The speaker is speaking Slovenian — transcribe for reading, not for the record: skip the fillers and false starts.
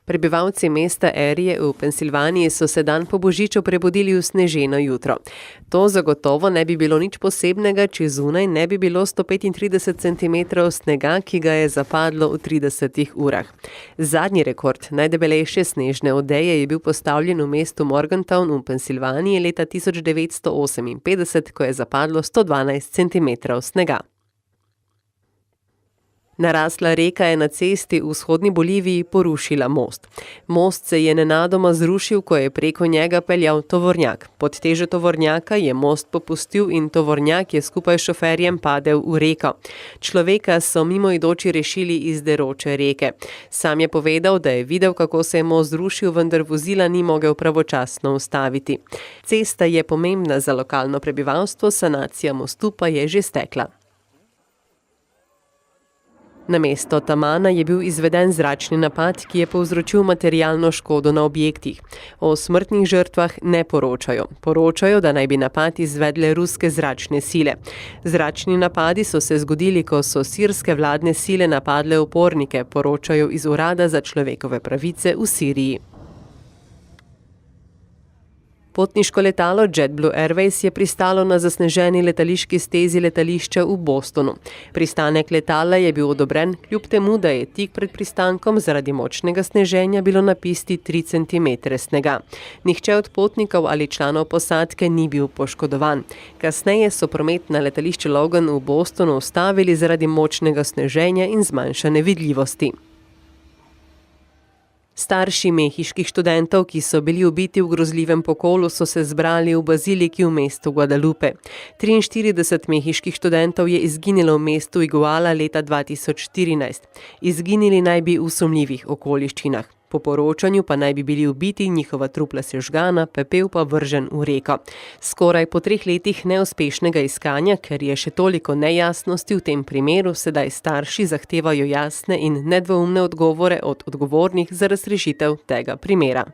Prebivalci mesta Erie v Pensilvaniji so se dan po božiču prebudili v sneženo jutro. To zagotovo ne bi bilo nič posebnega, če zunaj ne bi bilo 135 cm snega, ki ga je zapadlo v 30 urah. Zadnji rekord najdebelejše snežne odeje je bil postavljen v mestu Morgantown v Pensilvaniji leta 1958, ko je zapadlo 112 cm snega. Narasla reka je na cesti v vzhodni Boliviji porušila most. Most se je nenadoma zrušil, ko je preko njega peljal tovornjak. Pod težo tovornjaka je most popustil in tovornjak je skupaj s šoferjem padel v reko. Človeka so mimoidoči rešili iz deroče reke. Sam je povedal, da je videl, kako se je most zrušil, vendar vozila ni mogel pravočasno ustaviti. Cesta je pomembna za lokalno prebivalstvo, sanacija mostu pa je že stekla. Na mesto Tamana je bil izveden zračni napad, ki je povzročil materialno škodo na objektih. O smrtnih žrtvah ne poročajo. Poročajo, da naj bi napad izvedle ruske zračne sile. Zračni napadi so se zgodili, ko so sirske vladne sile napadle upornike, poročajo iz Urada za človekove pravice v Siriji. Potniško letalo JetBlue Airways je pristalo na zasneženi letališki stezi letališča v Bostonu. Pristanek letala je bil odobren, kljub temu, da je tik pred pristankom zaradi močnega sneženja bilo na pisti 3 cm snega. Nihče od potnikov ali članov posadke ni bil poškodovan. Kasneje so promet na letališču Logan v Bostonu ustavili zaradi močnega sneženja in zmanjšane vidljivosti. Starši mehiških študentov, ki so bili ubiti v grozljivem pokolu, so se zbrali v baziliki v mestu Guadalupe. 43 mehiških študentov je izginilo v mestu Iguala leta 2014. Izginili naj bi v sumljivih okoliščinah. Po poročanju pa naj bi bili ubiti, njihova trupla sežgana, pepel pa vržen v reko. Skoraj po 3 letih neuspešnega iskanja, ker je še toliko nejasnosti v tem primeru, sedaj starši zahtevajo jasne in nedvoumne odgovore od odgovornih za razrešitev tega primera.